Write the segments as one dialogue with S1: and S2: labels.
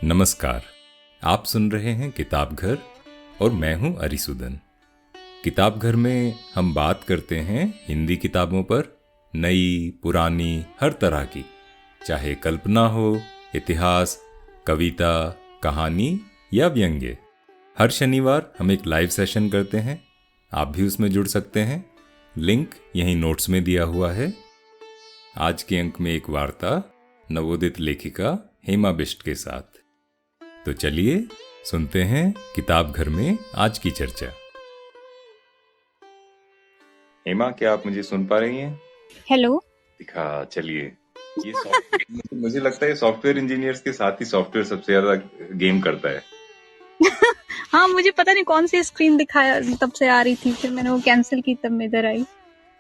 S1: नमस्कार। आप सुन रहे हैं किताब घर और मैं हूं अरिसुदन। किताब घर में हम बात करते हैं हिंदी किताबों पर, नई पुरानी हर तरह की, चाहे कल्पना हो, इतिहास, कविता, कहानी या व्यंग्य। हर शनिवार हम एक लाइव सेशन करते हैं, आप भी उसमें जुड़ सकते हैं। लिंक यहीं नोट्स में दिया हुआ है। आज के अंक में एक वार्ता नवोदित लेखिका हेमा बिष्ट के साथ। तो चलिए सुनते हैं किताब घर में आज की चर्चा। हेमा, क्या आप मुझे सुन पा रही हैं?
S2: हेलो।
S1: दिखा, चलिए। ये सॉफ्टवेयर मुझे लगता है सॉफ्टवेयर इंजीनियर्स के साथ ही सॉफ्टवेयर सबसे ज्यादा गेम करता है।
S2: हाँ, मुझे पता नहीं कौन सी स्क्रीन दिखाया तब से आ रही थी, फिर मैंने वो कैंसिल की, तब मैं इधर आई।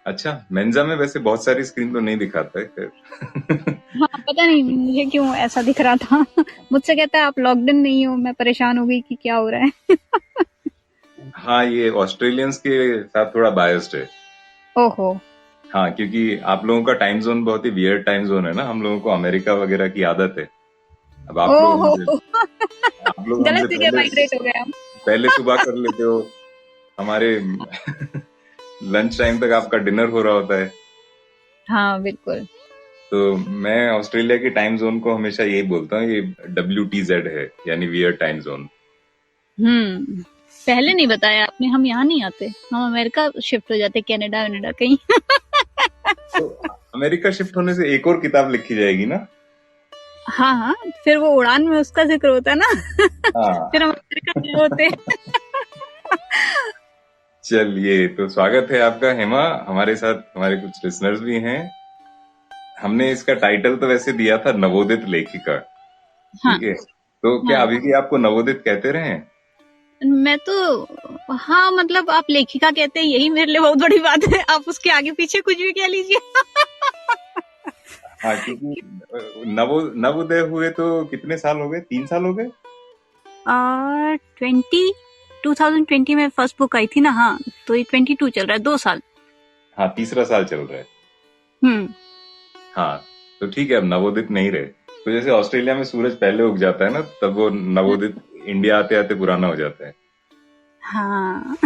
S1: अच्छा, मेंजा में वैसे बहुत सारी स्क्रीन तो नहीं दिखाता है खैर।
S2: हाँ, पता नहीं मुझे क्यों ऐसा दिख रहा था। मुझसे कहता है आप लॉग्ड इन नहीं हो। मैं परेशान हो गई कि क्या हो रहा है।
S1: हाँ, ये ऑस्ट्रेलियंस के साथ थोड़ा बायस्ड है।
S2: ओहो।
S1: हाँ, क्योंकि आप लोगों का टाइम जोन बहुत ही वियर्ड टाइम जोन है ना। हम लोगों को अमेरिका वगैरह की आदत है। अब
S2: ओहो।
S1: आप लोग हमसे
S2: गलत जगह माइग्रेट हो गए हम।
S1: पहले सुबह कर लेते हो। हमारे लंच टाइम तक आपका डिनर हो रहा होता है।
S2: हाँ बिल्कुल।
S1: तो मैं ऑस्ट्रेलिया के टाइम जोन को हमेशा यही बोलता हूँ, ये WTZ है, यानी वियर्ड टाइम जोन।
S2: पहले नहीं बताया आपने, हम यहाँ नहीं आते, हम अमेरिका शिफ्ट हो जाते, कनाडा वनाडा कहीं।
S1: तो अमेरिका शिफ्ट होने से एक और किताब लिखी जाएगी ना।
S2: हाँ हाँ, फिर वो उड़ान में उसका जिक्र होता है ना।
S1: हाँ।
S2: फिर हम अमेरिका नहीं होते।
S1: चलिए, तो स्वागत है आपका हेमा। हमारे साथ हमारे कुछ लिसनर्स भी हैं। हमने इसका टाइटल तो वैसे दिया था नवोदित लेखिका,
S2: हाँ
S1: ठीक है। तो क्या
S2: हाँ,
S1: अभी भी आपको नवोदित कहते रहे?
S2: मैं तो हाँ, मतलब आप लेखिका कहते हैं यही मेरे लिए बहुत बड़ी बात है। आप उसके आगे पीछे कुछ भी कह लीजिए।
S1: हाँ, क्योंकि नवोदय हुए तो कितने साल हो गए? 3 साल हो गए।
S2: 2020 में फर्स्ट बुक आई थी ना। हाँ, तो ये 22 चल रहा है, 2 साल।
S1: हाँ, तीसरा साल चल रहा है।
S2: हम्म।
S1: हाँ, तो ठीक है, अब नवोदित नहीं रहे। तो जैसे ऑस्ट्रेलिया में सूरज पहले उग जाता है ना, तब वो नवोदित इंडिया आते आते पुराना हो जाता है।
S2: हाँ।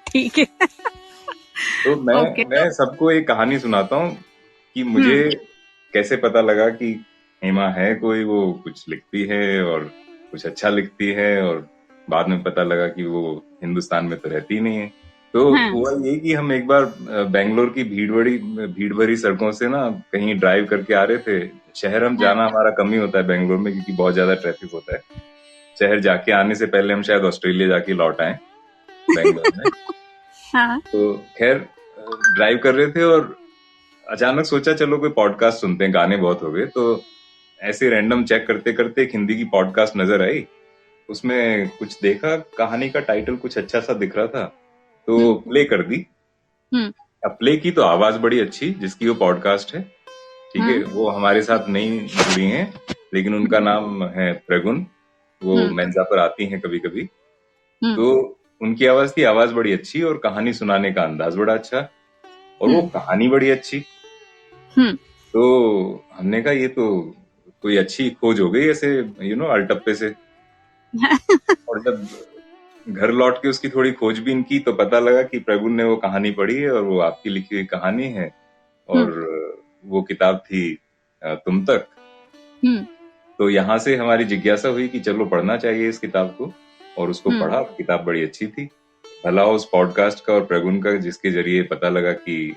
S2: ठीक है।
S1: तो
S2: ओके तो
S1: मैं सबको एक कहानी सुनाता हूँ कि मुझे
S2: हम्म
S1: कैसे पता लगा कि हेमा है कोई, वो कुछ लिखती है और कुछ अच्छा लिखती है, और बाद में पता लगा कि वो हिंदुस्तान में तो रहती नहीं है। तो
S2: हाँ
S1: हुआ ये कि हम एक बार बेंगलोर की भीड़ भरी सड़कों से ना कहीं ड्राइव करके आ रहे थे। शहर हम
S2: हाँ
S1: जाना हमारा कम ही होता है बेंगलोर में, क्योंकि बहुत ज्यादा ट्रैफिक होता है। शहर जाके आने से पहले हम शायद ऑस्ट्रेलिया जाके लौट आए बेंगलोर में।
S2: हाँ।
S1: तो खैर, ड्राइव कर रहे थे और अचानक सोचा चलो कोई पॉडकास्ट सुनते हैं, गाने बहुत हो गए। तो ऐसे रैंडम चेक करते करते एक हिंदी की पॉडकास्ट नजर आई। उसमें कुछ देखा, कहानी का टाइटल कुछ अच्छा सा दिख रहा था, तो
S2: हम्म
S1: प्ले कर दी।
S2: हम्म
S1: अब प्ले की तो आवाज बड़ी अच्छी, जिसकी वो पॉडकास्ट है, ठीक है।
S2: हम्म
S1: वो हमारे साथ नहीं जुड़ी हैं, लेकिन उनका नाम है प्रगुन। वो
S2: हम्म
S1: मेंजा पर आती हैं कभी कभी।
S2: हम्म
S1: तो उनकी आवाज थी, आवाज बड़ी अच्छी और कहानी सुनाने का अंदाज बड़ा अच्छा, और वो
S2: हम्म
S1: कहानी बड़ी अच्छी।
S2: हम्म
S1: तो हमने कहा ये तो कोई अच्छी खोज हो गई ऐसे, अल्टप्पे से। और जब घर लौट के उसकी थोड़ी खोजबीन की तो पता लगा कि प्रगुन ने वो कहानी पढ़ी है और वो आपकी लिखी हुई कहानी है।
S2: हम्म
S1: और वो किताब थी तुम तक।
S2: हम्म
S1: तो यहाँ से हमारी जिज्ञासा हुई कि चलो पढ़ना चाहिए इस किताब को, और उसको
S2: हम्म
S1: पढ़ा। किताब बड़ी अच्छी थी। भला उस पॉडकास्ट का और प्रगुन का, जिसके जरिए पता लगा कि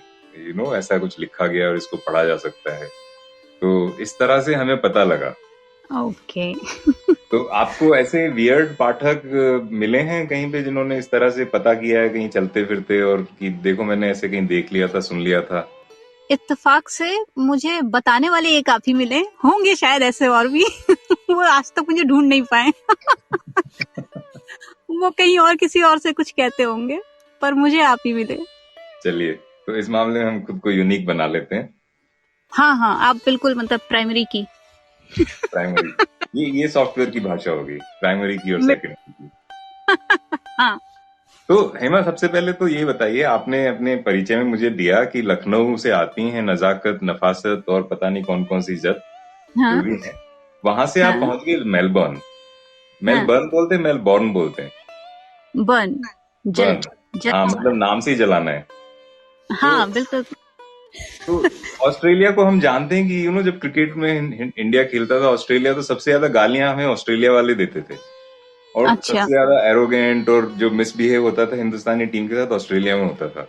S1: ऐसा कुछ लिखा गया और इसको पढ़ा जा सकता है। तो इस तरह से हमें पता लगा।
S2: ओके।
S1: तो आपको ऐसे वियर्ड पाठक मिले हैं कहीं पे, जिन्होंने इस तरह से पता किया है कहीं चलते फिरते, और कि देखो मैंने ऐसे कहीं देख लिया था, सुन लिया था?
S2: इत्तेफाक से मुझे बताने वाले एक आप ही मिले होंगे, शायद ऐसे और भी। वो आज तक मुझे ढूंढ नहीं पाए। वो कहीं और किसी और से कुछ कहते होंगे, पर मुझे आप ही मिले।
S1: चलिए, तो इस मामले में हम खुद को यूनिक बना लेते हैं।
S2: हाँ हाँ, आप बिल्कुल, मतलब प्राइमरी की।
S1: प्राइमरी, ये सॉफ्टवेयर की भाषा होगी, प्राइमरी की और सेकेंडरी की।
S2: हाँ
S1: तो हेमा, सबसे पहले तो ये बताइए, आपने अपने परिचय में मुझे दिया कि लखनऊ से आती हैं, नजाकत, नफासत और पता नहीं कौन कौन सी इज्जत, जो
S2: हाँ
S1: भी है। वहां से आप
S2: हाँ
S1: पहुंच गए मेलबर्न।
S2: हाँ।
S1: मेलबर्न बोलते हैं, मेलबॉर्न बोलते हैं?
S2: बर्न, जल,
S1: बर्न। हाँ,
S2: जलाना।
S1: मतलब नाम से ही जलाना है। तो
S2: हाँ बिल्कुल।
S1: तो ऑस्ट्रेलिया को हम जानते हैं कि जब क्रिकेट में इंडिया खेलता था ऑस्ट्रेलिया, तो सबसे ज्यादा गालियां हमें ऑस्ट्रेलिया वाले देते थे, और
S2: अच्छा।
S1: सबसे ज्यादा एरोगेंट और जो मिसबिहेव होता था हिंदुस्तानी टीम के साथ ऑस्ट्रेलिया में होता था।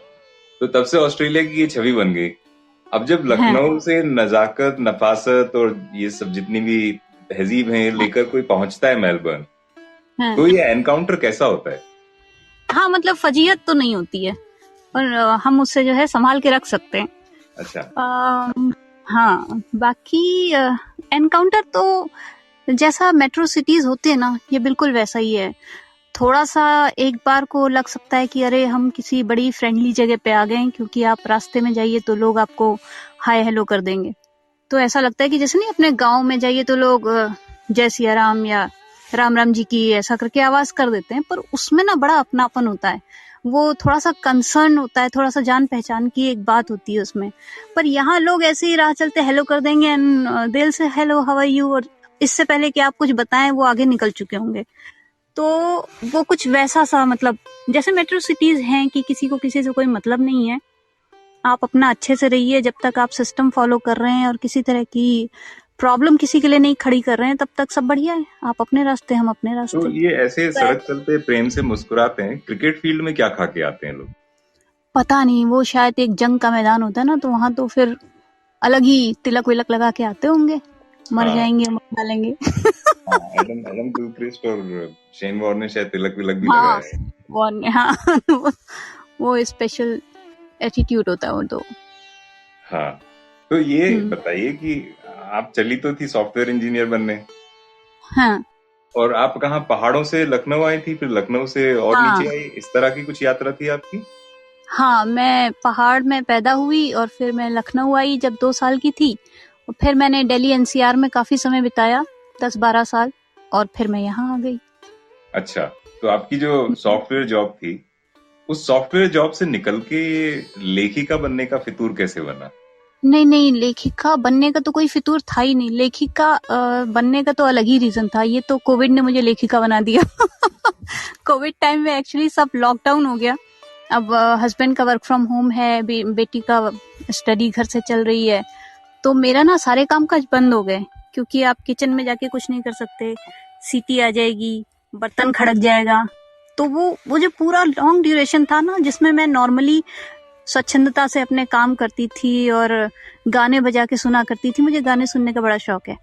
S1: तो तब से ऑस्ट्रेलिया की ये छवि बन गई। अब जब
S2: हाँ
S1: लखनऊ से नजाकत, नफासत और ये सब जितनी भी तहजीब है लेकर कोई पहुंचता है मेलबर्न,
S2: हाँ।
S1: तो ये एनकाउंटर कैसा होता है?
S2: हाँ मतलब फजीहत तो नहीं होती है, पर हम उससे जो है संभाल के रख सकते हैं।
S1: अच्छा।
S2: हाँ बाकी एनकाउंटर तो जैसा मेट्रो सिटीज होते हैं ना, ये बिल्कुल वैसा ही है। थोड़ा सा एक बार को लग सकता है कि अरे हम किसी बड़ी फ्रेंडली जगह पे आ गए हैं, क्योंकि आप रास्ते में जाइए तो लोग आपको हाय हेलो कर देंगे। तो ऐसा लगता है कि जैसे नहीं अपने गांव में जाइए तो लोग जय सिया राम या राम राम जी की ऐसा करके आवाज कर देते हैं, पर उसमें ना बड़ा अपनापन होता है। वो थोड़ा सा कंसर्न होता है, थोड़ा सा जान पहचान की एक बात होती है उसमें। पर यहाँ लोग ऐसे ही राह चलते हेलो कर देंगे एंड दिल से हेलो हाउ आर यू, और इससे पहले कि आप कुछ बताएं वो आगे निकल चुके होंगे। तो वो कुछ वैसा सा मतलब जैसे मेट्रो सिटीज हैं कि किसी को किसी से कोई मतलब नहीं है, आप अपना अच्छे से रहिए, जब तक आप सिस्टम फॉलो कर रहे हैं और किसी तरह की प्रॉब्लम किसी के लिए नहीं खड़ी कर रहे हैं तब तक सब बढ़िया है। आप अपने रास्ते, हम अपने
S1: तो
S2: रास्ते।
S1: ये ऐसे
S2: तो
S1: सड़क चलते प्रेम से मुस्कुराते हैं, क्रिकेट फील्ड में क्या खा के आते हैं लोग?
S2: पता नहीं, वो शायद एक जंग का मैदान होता है ना, तो वहां तो फिर अलग ही तिलक विलक लगा के आते होंगे, मर
S1: हाँ
S2: जाएंगे मर डालेंगे।
S1: हाँ, एडम एडम गिलक्रिस्ट और शेन वॉर्न ने शायद तिलक विलक भी
S2: हाँ
S1: लगाया है।
S2: हाँ वो स्पेशल एटीट्यूड होता है वो तो।
S1: हाँ। तो ये
S2: हम्म।
S1: बताइए कि आप चली तो थी सॉफ्टवेयर इंजीनियर बनने,
S2: हाँ
S1: और आप कहाँ पहाड़ों से लखनऊ आई थी, फिर लखनऊ से और
S2: हाँ
S1: नीचे आई, इस तरह की कुछ यात्रा थी आपकी?
S2: हाँ। मैं पहाड़ में पैदा हुई और फिर मैं लखनऊ आई जब 2 साल की थी, और फिर मैंने दिल्ली एनसीआर में काफी समय बिताया, 10-12 साल, और फिर मैं यहाँ आ गई।
S1: अच्छा। तो आपकी जो सॉफ्टवेयर जॉब थी, उस सॉफ्टवेयर जॉब से निकल के लेखिका बनने का फितूर कैसे बना?
S2: नहीं नहीं, लेखिका बनने का तो कोई फितूर था ही नहीं। लेखिका बनने का तो अलग ही रीजन था, ये तो कोविड ने मुझे लेखिका बना दिया। कोविड टाइम में एक्चुअली सब लॉकडाउन हो गया। अब हस्बैंड का वर्क फ्रॉम होम है, बेटी का स्टडी घर से चल रही है, तो मेरा ना सारे काम काज बंद हो गए, क्योंकि आप किचन में जाके कुछ नहीं कर सकते, सीटी आ जाएगी, बर्तन खड़क जाएगा। तो वो जो पूरा लॉन्ग ड्यूरेशन था ना, जिसमें मैं नॉर्मली स्वच्छंदता से अपने काम करती थी और गाने बजा के सुना करती थी, मुझे गाने सुनने का बड़ा शौक है,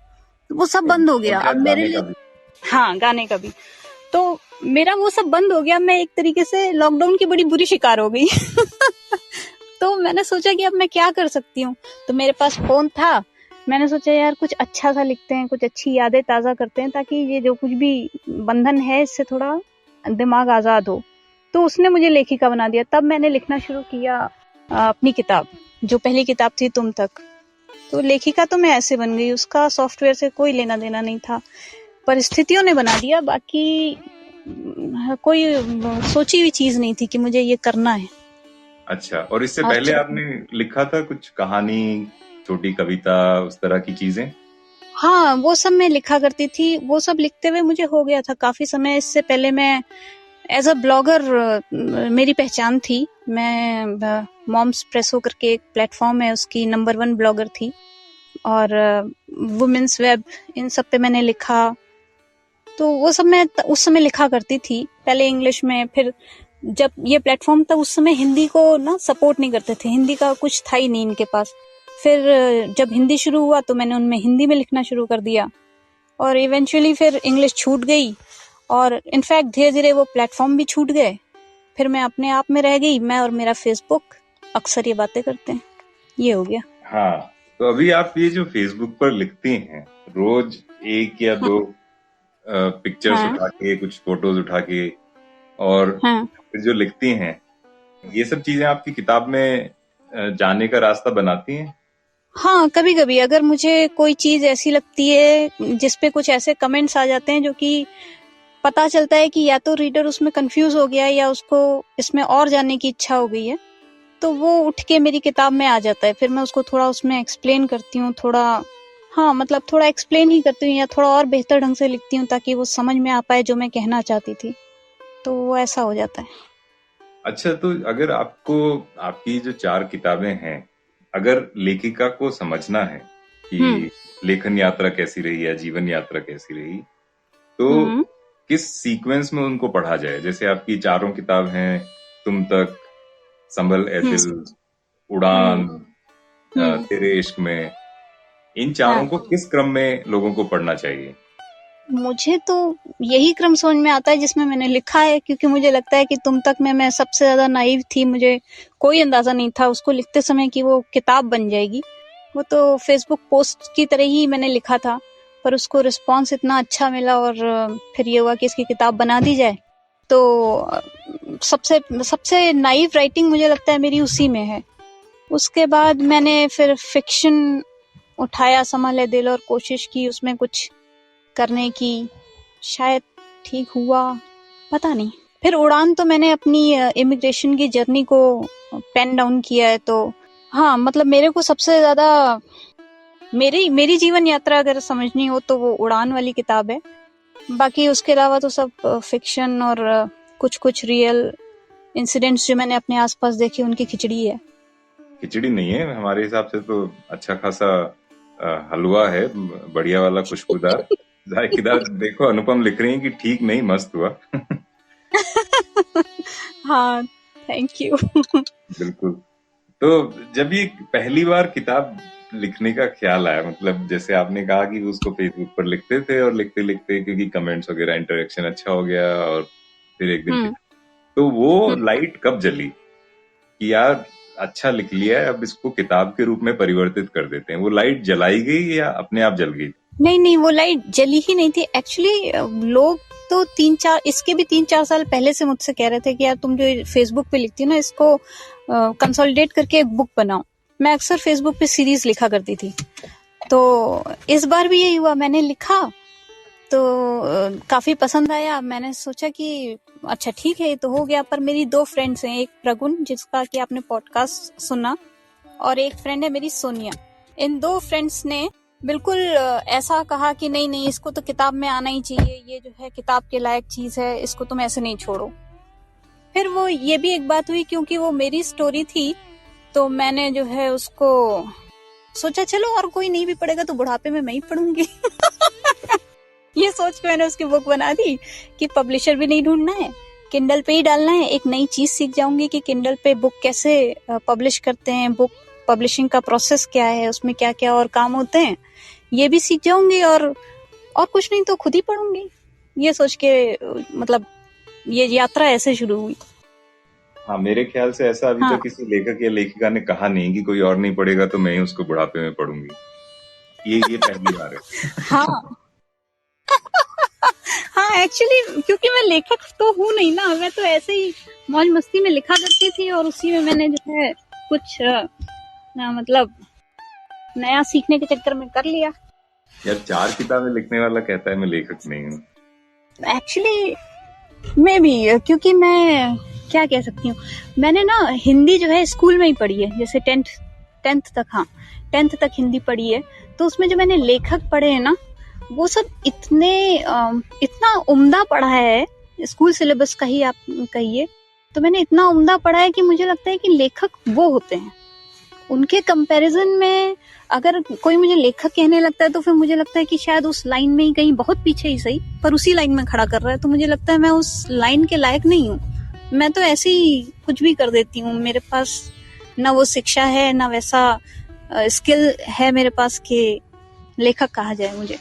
S2: तो वो सब बंद हो
S1: और
S2: गया अब
S1: शायद
S2: मेरे
S1: गाने का
S2: लिए।
S1: भी।
S2: हाँ गाने का भी। तो मेरा वो सब बंद हो गया, मैं एक तरीके से लॉकडाउन की बड़ी बुरी शिकार हो गई। तो मैंने सोचा कि अब मैं क्या कर सकती हूँ, तो मेरे पास फोन था, मैंने सोचा यार कुछ अच्छा सा लिखते हैं, कुछ अच्छी यादें ताजा करते हैं, ताकि ये जो कुछ भी बंधन है इससे थोड़ा दिमाग आजाद हो। तो उसने मुझे लेखिका बना दिया। तब मैंने लिखना शुरू किया अपनी किताब, जो पहली किताब थी तुम तक। तो लेखिका तो मैं ऐसे बन गई, उसका सॉफ्टवेयर से कोई लेना देना नहीं था, परिस्थितियों ने बना दिया। बाकी कोई सोची हुई चीज नहीं थी कि मुझे ये करना है।
S1: अच्छा, और इससे
S2: और
S1: पहले आपने लिखा था कुछ कहानी, छोटी कविता, उस तरह की चीजें?
S2: हाँ वो सब मैं लिखा करती थी, वो सब लिखते हुए मुझे हो गया था काफी समय। इससे पहले मैं एज अ ब्लॉगर, मेरी पहचान थी। मैं मॉम्स प्रेसो करके एक प्लेटफॉर्म है, उसकी नंबर 1 ब्लॉगर थी, और वुमेन्स वेब, इन सब पे मैंने लिखा। तो वो सब मैं उस समय लिखा करती थी, पहले इंग्लिश में। फिर जब ये प्लेटफॉर्म था उस समय हिंदी को ना सपोर्ट नहीं करते थे, हिंदी का कुछ था ही नहीं इनके पास। फिर जब हिंदी शुरू हुआ तो मैंने उनमें हिंदी में लिखना शुरू कर दिया, और इवेंचुअली फिर इंग्लिश छूट गई, और इनफैक्ट धीरे धीरे वो प्लेटफॉर्म भी छूट गए। फिर मैं अपने आप में रह गई, मैं और मेरा फेसबुक, अक्सर ये बातें करते हैं, ये हो गया।
S1: हाँ। तो अभी आप ये जो फेसबुक पर लिखती हैं, रोज एक या
S2: हाँ
S1: दो पिक्चर्स
S2: हाँ
S1: उठा के, कुछ फोटोज उठा के, और
S2: हाँ
S1: फिर जो लिखती हैं, ये सब चीजें आपकी किताब में जाने का रास्ता बनाती हैं?
S2: हाँ। कभी कभी अगर मुझे कोई चीज ऐसी लगती है जिसपे कुछ ऐसे कमेंट्स आ जाते हैं जो कि पता चलता है कि या तो रीडर उसमें कंफ्यूज हो गया है या उसको इसमें और जानने की इच्छा हो गई है, तो वो उठ के मेरी किताब में आ जाता है। फिर मैं उसको थोड़ा उसमें एक्सप्लेन करती हूँ, थोड़ा हाँ, मतलब थोड़ा एक्सप्लेन ही करती हूँ या थोड़ा और बेहतर ढंग से लिखती हूँ ताकि वो समझ में आ पाए जो मैं कहना चाहती थी, तो वो ऐसा हो जाता है।
S1: अच्छा, तो अगर आपको आपकी जो 4 किताबें हैं, अगर लेखिका को समझना है
S2: हम्म।
S1: कि लेखन यात्रा कैसी रही या जीवन यात्रा कैसी रही, तो
S2: हम्म।
S1: किस सीक्वेंस में उनको पढ़ा जाए? जैसे आपकी चारों किताब हैं, तुम तक, संभल ए
S2: हम्म।
S1: दिल, उड़ान,
S2: हम्म। हम्म।
S1: तेरे इश्क में, इन चारों
S2: हाँ,
S1: को किस क्रम में लोगों को पढ़ना चाहिए?
S2: मुझे तो यही क्रम समझ में आता है जिसमें मैंने लिखा है, क्योंकि मुझे लगता है कि तुम तक में मैं सबसे ज्यादा नाइव थी। मुझे कोई अंदाजा नहीं था उसको लिखते समय कि वो किताब बन जाएगी। वो तो फेसबुक पोस्ट की तरह ही मैंने लिखा था, पर उसको रिस्पांस इतना अच्छा मिला और फिर ये हुआ कि इसकी किताब बना दी जाए। तो सबसे सबसे नाइव राइटिंग मुझे लगता है मेरी उसी में है। उसके बाद मैंने फिर फिक्शन उठाया, संभल ए दिल, और कोशिश की उसमें कुछ करने की। शायद ठीक हुआ, पता नहीं। फिर उड़ान तो मैंने अपनी इमिग्रेशन की जर्नी को पेन डाउन किया है। तो हाँ, मतलब मेरे को सबसे ज्यादा मेरी मेरी जीवन यात्रा अगर समझनी हो तो वो उड़ान वाली किताब है। बाकी उसके अलावा तो सब फिक्शन और कुछ कुछ रियल इंसिडेंट्स जो मैंने अपने आसपास देखे उनकी खिचड़ी है।
S1: खिचड़ी नहीं है, हमारे हिसाब से तो अच्छा खासा हलवा है, बढ़िया वाला, खुशबूदार, जायकेदार। देखो, अनुपम लिख रही हैं कि ठीक नहीं, मस्त हुआ।
S2: हाँ, थैंक यू।
S1: बिल्कुल। तो जब ये पहली बार किताब लिखने का ख्याल आया, मतलब जैसे आपने कहा कि उसको फेसबुक पर लिखते थे और लिखते लिखते क्योंकि कमेंट्स वगैरह इंटरेक्शन अच्छा हो गया और फिर एक दिन तो वो लाइट कब जली कि यार अच्छा लिख लिया है, अब इसको किताब के रूप में परिवर्तित कर देते हैं? वो लाइट जलाई गई या अपने आप जल गई?
S2: नहीं नहीं, वो लाइट जली ही नहीं थी एक्चुअली। लोग तो 3-4 इसके भी 3-4 साल पहले से मुझसे कह रहे थे कि यार तुम जो फेसबुक पे लिखती हो ना, इसको कंसोलिडेट करके एक बुक बनाओ। मैं अक्सर फेसबुक पे सीरीज लिखा करती थी, तो इस बार भी यही हुआ। मैंने लिखा तो काफी पसंद आया। मैंने सोचा कि अच्छा ठीक है, ये तो हो गया। पर मेरी 2 फ्रेंड्स हैं, एक प्रगुन जिसका कि आपने पॉडकास्ट सुना, और एक फ्रेंड है मेरी सोनिया। इन 2 फ्रेंड्स ने बिल्कुल ऐसा कहा कि नहीं नहीं, इसको तो किताब में आना ही चाहिए, ये जो है किताब के लायक चीज है, इसको तुम ऐसे नहीं छोड़ो। फिर वो ये भी एक बात हुई, क्योंकि वो मेरी स्टोरी थी तो मैंने जो है उसको सोचा चलो और कोई नहीं भी पढ़ेगा तो बुढ़ापे में मैं ही पढ़ूंगी। ये सोच के मैंने उसकी बुक बना दी कि पब्लिशर भी नहीं ढूंढना है, किंडल पे ही डालना है। एक नई चीज सीख जाऊंगी कि किंडल पे बुक कैसे पब्लिश करते हैं, बुक पब्लिशिंग का प्रोसेस क्या है, उसमें क्या क्या और काम होते हैं, ये भी सीख जाऊंगी। और कुछ नहीं तो खुद ही पढ़ूंगी। ये सोच के मतलब ये यात्रा ऐसे शुरू हुई।
S1: हाँ, मेरे ख्याल से ऐसा अभी
S2: हाँ।
S1: तक किसी लेखक या लेखिका ने कहा नहीं कि कोई और नहीं पढ़ेगा तो मैं ही उसको बुढ़ापे में पढ़ूंगी। ये पहली बार है।
S2: हाँ। हाँ, एक्चुअली क्योंकि मैं लेखक तो हूँ नहीं ना, मैं तो ऐसे ही मौज मस्ती में लिखा करती थी और उसी में मैंने जो है कुछ मतलब नया सीखने के चक्कर में कर लिया।
S1: यार 4 किताबें लिखने वाला कहता है मैं लेखक नहीं हूँ।
S2: एक्चुअली मैं भी, क्योंकि मैं क्या कह सकती हूँ, मैंने ना हिंदी जो है स्कूल में ही पढ़ी है, जैसे 10th तक। हाँ, 10th तक हिंदी पढ़ी है। तो उसमें जो मैंने लेखक पढ़े हैं ना, वो सब इतना उम्दा पढ़ा है, स्कूल सिलेबस का ही आप कहिए, तो मैंने इतना उम्दा पढ़ा है कि मुझे लगता है कि लेखक वो होते हैं। उनके कंपैरिजन में अगर कोई मुझे लेखक कहने लगता है तो फिर मुझे लगता है कि शायद उस लाइन में ही कहीं बहुत पीछे ही सही, पर उसी लाइन में खड़ा कर रहा है, तो मुझे लगता है मैं उस लाइन के लायक नहीं हूँ। मैं तो ऐसे ही कुछ भी कर देती हूँ। मेरे पास ना वो शिक्षा है, ना वैसा स्किल है मेरे पास कि लेखक कहा जाए मुझे।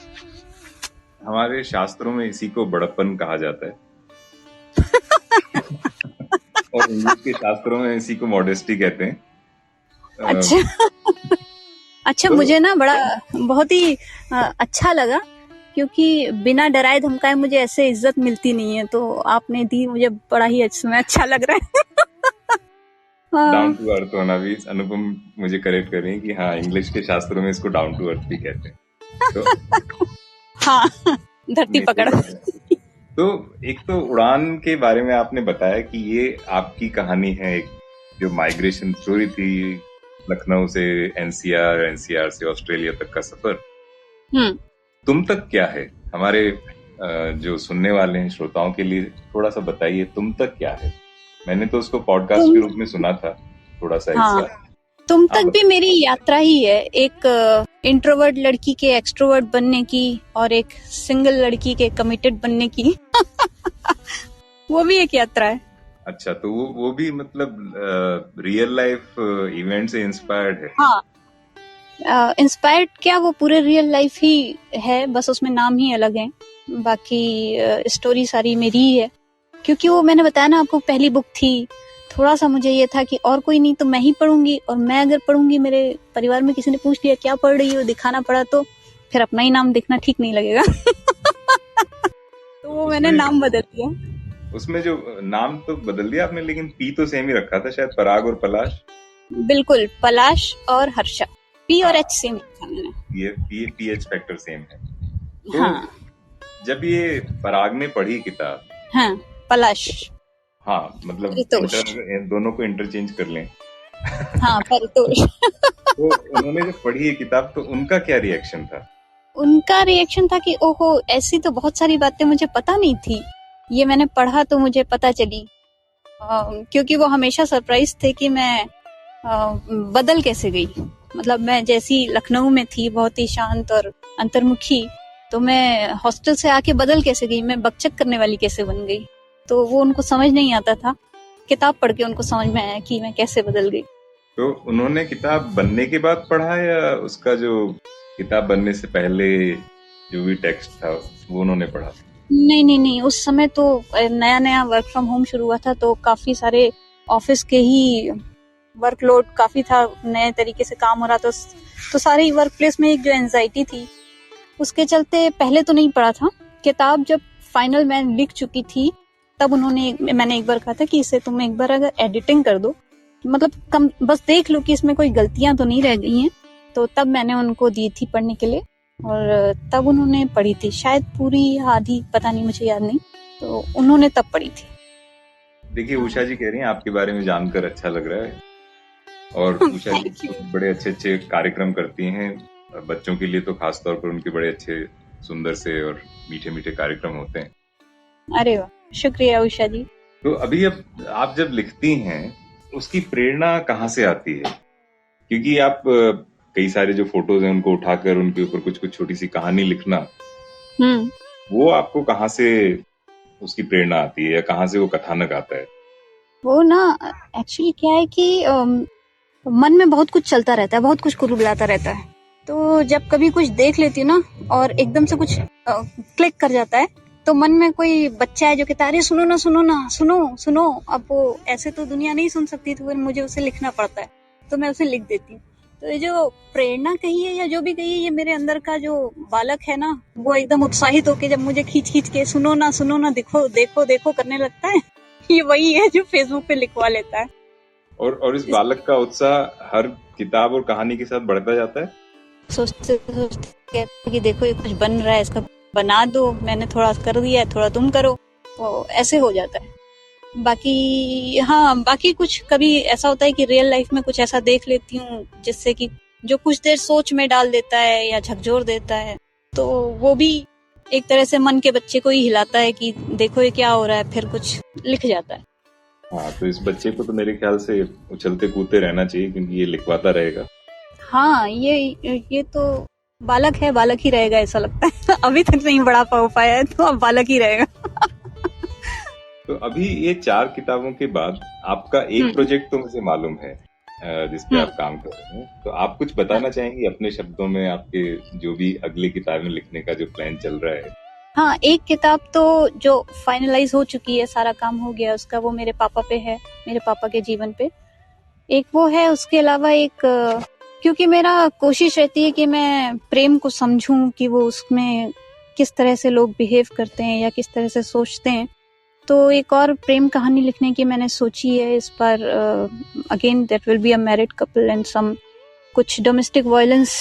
S1: हमारे शास्त्रों में इसी को बड़प्पन कहा जाता है। और इंग्लिश के शास्त्रों में इसी को मॉडेस्टी कहते हैं।
S2: अच्छा। अच्छा,
S1: तो
S2: मुझे ना बड़ा बहुत ही अच्छा लगा, क्योंकि बिना डराए धमकाए मुझे ऐसे इज्जत मिलती नहीं है, तो आपने दी मुझे, बड़ा ही अच्छा लग रहा है।
S1: डाउन टू अर्थ होना भी, अनुपम मुझे करेक्ट कर रही है कि हाँ, इंग्लिश के शास्त्रों में इसको डाउन टू अर्थ भी कहते हैं। तो
S2: हाँ, धरती पकड़।
S1: तो एक तो उड़ान के बारे में आपने बताया कि ये आपकी कहानी है, एक जो माइग्रेशन स्टोरी थी, लखनऊ से एनसीआर, एनसीआर से ऑस्ट्रेलिया तक का सफर।
S2: हम्म।
S1: तुम तक क्या है? हमारे जो सुनने वाले हैं श्रोताओं के लिए थोड़ा सा बताइए, तुम तक क्या है? मैंने तो उसको पॉडकास्ट
S2: तुम
S1: के रूप में सुना था, थोड़ा सा
S2: हाँ,
S1: हिस्सा।
S2: तुम
S1: आप
S2: तक भी मेरी यात्रा ही है, एक इंट्रोवर्ट लड़की के एक्सट्रोवर्ट बनने की और एक सिंगल लड़की के कमिटेड बनने की। वो भी एक यात्रा है।
S1: अच्छा, तो वो भी मतलब रियल लाइफ इवेंट से इंस्पायर्ड है?
S2: हाँ, इंस्पायर्ड क्या, वो पूरे रियल लाइफ ही है, बस उसमें नाम ही अलग है। बाकी स्टोरी सारी मेरी ही है, क्योंकि वो मैंने बताया ना आपको, पहली बुक थी। थोड़ा सा मुझे ये था कि और कोई नहीं तो मैं ही पढ़ूंगी, और मैं अगर पढ़ूंगी, मेरे परिवार में किसी ने पूछ लिया क्या पढ़ रही हो, दिखाना पड़ा, तो फिर अपना ही नाम दिखना ठीक नहीं लगेगा। तो वो मैंने
S1: उसमें
S2: नाम बदल दिया।
S1: उसमें जो नाम तो बदल दिया आपने, लेकिन पी तो सेम ही रखा था शायद, पराग और पलाश।
S2: बिल्कुल, पलाश और हर्षा, पी और
S1: हाँ,
S2: एच सेम रखा मैंने।
S1: ये पीएच फैक्टर सेम है। तो
S2: हाँ
S1: जब ये पराग ने पढ़ी किताब,
S2: हाँ, पलाश,
S1: हाँ मतलब
S2: परितोष।
S1: दोनों को इंटरचेंज कर लें।
S2: हाँ, परितोष।
S1: तो उन्होंने जब पढ़ी ये किताब तो उनका क्या रिएक्शन था?
S2: उनका रिएक्शन था कि ओहो, ऐसी तो बहुत सारी बातें मुझे पता नहीं थी, ये मैंने पढ़ा तो मुझे पता चली। क्योंकि वो हमेशा सरप्राइज थे कि मैं बदल कैसे गई। मतलब मैं जैसी लखनऊ में थी, बहुत ही शांत और अंतर्मुखी, तो मैं हॉस्टल से आके बदल कैसे गई, मैं बकचक करने वाली कैसे बन गई। तो वो उनको समझ नहीं आता था। किताब पढ़ के उनको समझ में आया कि मैं कैसे बदल गई।
S1: तो उन्होंने किताब बनने के बाद पढ़ा, या उसका जो किताब बनने से पहले जो भी टेक्स्ट था वो उन्होंने पढ़ा?
S2: नहीं नहीं नहीं, उस समय तो नया नया वर्क फ्रॉम होम शुरू हुआ था, तो काफी सारे ऑफिस के ही वर्कलोड काफी था, नए तरीके से काम हो रहा था, तो सारे वर्क प्लेस में एक जो एंजाइटी थी, उसके चलते पहले तो नहीं पढ़ा था। किताब जब फाइनल मैं लिख चुकी थी, तब मैंने एक बार कहा था कि इसे तुम एक बार अगर एडिटिंग कर दो, मतलब कम बस देख लो कि इसमें कोई गलतियां तो नहीं रह गई हैं, तो तब मैंने उनको दी थी पढ़ने के लिए, और तब उन्होंने पढ़ी थी, शायद पूरी या आधी, पता नहीं, मुझे याद नहीं, तो उन्होंने तब पढ़ी थी।
S1: देखिए, उषा जी कह रही हैं आपके बारे में जानकर अच्छा लग रहा है, और उषा जी
S2: थैंक यू।
S1: बड़े अच्छे अच्छे कार्यक्रम करती हैं बच्चों के लिए, तो खासतौर पर उनके बड़े अच्छे सुंदर से और मीठे मीठे कार्यक्रम होते हैं।
S2: अरे वाह, शुक्रिया उषा जी।
S1: तो अभी अब आप जब लिखती हैं, उसकी प्रेरणा कहाँ से आती है? क्योंकि आप कई सारे जो फोटोज हैं उनको उठाकर उनके ऊपर कुछ कुछ छोटी सी कहानी लिखना, वो आपको कहाँ से उसकी प्रेरणा आती है, या कहाँ से वो कथानक आता है?
S2: वो ना, एक्चुअली क्या है कि मन में बहुत कुछ चलता रहता है, बहुत कुछ कुरुबलाता रहता है, तो जब कभी कुछ देख लेती हूँ ना, और एकदम से कुछ क्लिक कर जाता है, तो मन में कोई बच्चा है जो कहता है अरे सुनो ना, सुनो ना, सुनो सुनो। अब वो ऐसे तो दुनिया नहीं सुन सकती, तो मुझे उसे लिखना पड़ता है, तो मैं उसे लिख देती हूँ। तो ये जो प्रेरणा कही है या जो भी कही है, ये मेरे अंदर का जो बालक है ना, वो एकदम उत्साहित होके जब मुझे खींच खींच के सुनो ना, देखो देखो देखो करने लगता है। ये वही है जो फेसबुक पे लिखवा लेता है।
S1: और इस बालक का उत्साह हर किताब और कहानी के साथ बढ़ता जाता है।
S2: सोचते सोचते कहते कि देखो ये कुछ बन रहा है, इसका बना दो, मैंने थोड़ा कर दिया है, थोड़ा तुम करो, तो ऐसे हो जाता है। बाकी हाँ, बाकी कुछ कभी ऐसा होता है कि रियल लाइफ में कुछ ऐसा देख लेती हूँ जिससे कि जो कुछ देर सोच में डाल देता है या झकझोर देता है, तो वो भी एक तरह से मन के बच्चे को ही हिलाता है कि देखो ये क्या हो रहा है, फिर कुछ लिख जाता है।
S1: हाँ, तो इस बच्चे को तो मेरे ख्याल से उछलते कूदते रहना चाहिए, क्योंकि ये लिखवाता रहेगा।
S2: हाँ, ये तो बालक है, बालक ही रहेगा ऐसा लगता है। अभी तक नहीं बड़ा हो पाया है, तो अब बालक ही रहेगा।
S1: तो अभी ये 4 किताबों के बाद आपका एक प्रोजेक्ट तो मुझे मालूम है जिसपे आप काम कर रहे हैं, तो आप कुछ बताना चाहेंगे अपने शब्दों में, आपके जो भी अगली किताबें लिखने का जो प्लान चल रहा है?
S2: हाँ, एक किताब तो जो फाइनलाइज हो चुकी है, सारा काम हो गया उसका, वो मेरे पापा पे है, मेरे पापा के जीवन पे एक वो है। उसके अलावा एक, क्योंकि मेरा कोशिश रहती है कि मैं प्रेम को समझूं कि वो उसमें किस तरह से लोग बिहेव करते हैं या किस तरह से सोचते हैं, तो एक और प्रेम कहानी लिखने की मैंने सोची है इस बार। Again that will be a married couple and some कुछ डोमेस्टिक वायलेंस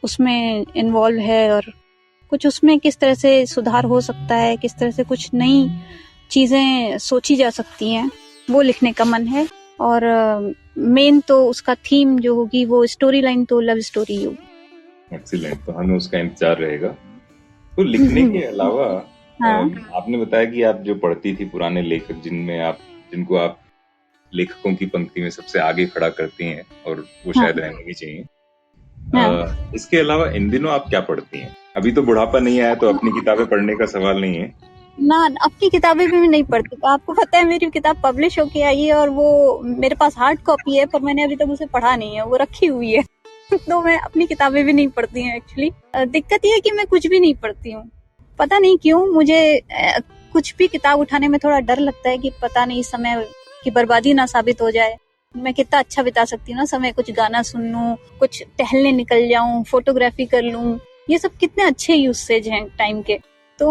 S2: उसमें इन्वॉल्व है, और कुछ उसमें किस तरह से सुधार हो सकता है, किस तरह से कुछ नई चीजें सोची जा सकती हैं, वो लिखने का मन है। और मेन तो उसका थीम जो होगी, वो स्टोरी लाइन तो लव स्टोरी होगी।
S1: एक्सीलेंट, तो हमें उसका इंतजार रहेगा। तो लिखने के अलावा
S2: हाँ
S1: आपने बताया कि आप जो पढ़ती थी पुराने लेखक जिनको आप लेखकों की पंक्ति में सबसे आगे खड़ा करती हैं, और वो
S2: हाँ
S1: शायद रहने भी चाहिए।
S2: हाँ।
S1: इसके अलावा इन दिनों आप क्या पढ़ती हैं? अभी तो बुढ़ापा नहीं आया तो अपनी किताबें पढ़ने का सवाल नहीं है।
S2: ना, अपनी किताबें भी मैं नहीं पढ़ती। आपको पता है मेरी किताब पब्लिश होके आई है और वो मेरे पास हार्ड कॉपी है, पर मैंने अभी तक उसे पढ़ा नहीं है, वो रखी हुई है। तो मैं अपनी किताबें भी नहीं पढ़ती हूँ एक्चुअली। दिक्कत ये है कि मैं कुछ भी नहीं पढ़ती हूँ, पता नहीं क्यों। मुझे कुछ भी किताब उठाने में थोड़ा डर लगता है कि पता नहीं समय की बर्बादी ना साबित हो जाए। मैं कितना अच्छा बिता सकती हूँ ना समय, कुछ गाना सुन लूं, कुछ टहलने निकल जाऊं, फोटोग्राफी कर लूं, ये सब कितने अच्छे यूसेज हैं टाइम के। तो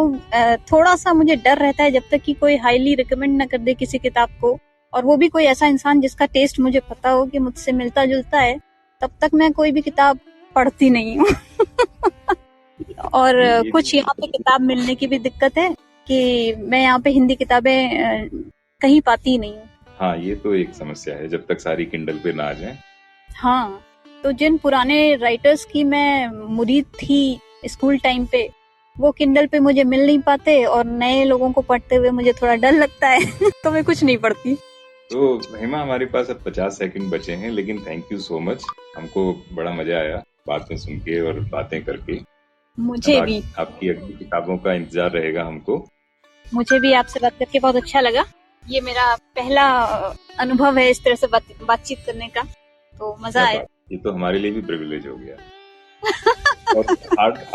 S2: थोड़ा सा मुझे डर रहता है जब तक कि कोई हाईली रिकमेंड ना कर दे किसी किताब को, और वो भी कोई ऐसा इंसान जिसका टेस्ट मुझे पता हो कि मुझसे मिलता जुलता है, तब तक मैं कोई भी किताब पढ़ती नहीं हूँ। और कुछ यहाँ पे किताब मिलने की भी दिक्कत है कि मैं यहाँ पे हिंदी किताबें कहीं पाती नहीं हूँ।
S1: हाँ, ये तो एक समस्या है जब तक सारी किंडल पे ना आ जाए।
S2: हाँ, तो जिन पुराने राइटर्स की मैं मुरीद थी स्कूल टाइम पे, वो किंडल पे मुझे मिल नहीं पाते, और नए लोगों को पढ़ते हुए मुझे थोड़ा डर लगता है। तो मैं कुछ नहीं पढ़ती।
S1: तो महिमा, हमारे पास अब 50 सेकंड बचे हैं, लेकिन थैंक यू सो मच। हमको बड़ा मजा आया बातें सुन के और बातें करके।
S2: मुझे भी
S1: आपकी अगली किताबों का इंतजार रहेगा हमको।
S2: मुझे भी आपसे बात करके बहुत अच्छा लगा। ये मेरा पहला अनुभव है इस तरह से बातचीत करने का, तो मजा आया।
S1: ये तो हमारे लिए भी प्रिविलेज हो गया। और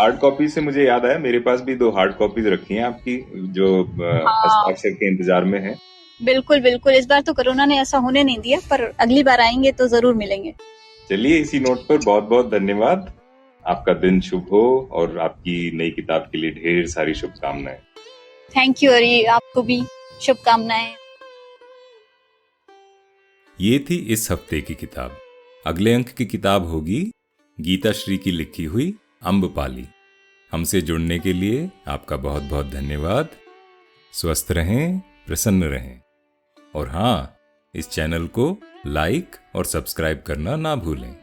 S1: हार्ड कॉपी से मुझे याद आया, मेरे पास भी 2 हार्ड कॉपीज रखी हैं आपकी, जो हस्ताक्षर के इंतजार में है।
S2: बिल्कुल बिल्कुल, इस बार तो कोरोना ने ऐसा होने नहीं दिया, पर अगली बार आएंगे तो जरूर मिलेंगे।
S1: चलिए, इसी नोट पर बहुत बहुत धन्यवाद। आपका दिन शुभ हो और आपकी नई किताब के लिए ढेर सारी शुभकामनाएं।
S2: थैंक यू अरी, आपको भी शुभकामनाएं।
S1: ये थी इस हफ्ते की किताब। अगले अंक की किताब होगी गीता श्री की लिखी हुई अम्बपाली। हमसे जुड़ने के लिए आपका बहुत बहुत धन्यवाद। स्वस्थ रहें, प्रसन्न रहें, और हाँ, इस चैनल को लाइक और सब्सक्राइब करना ना भूलें।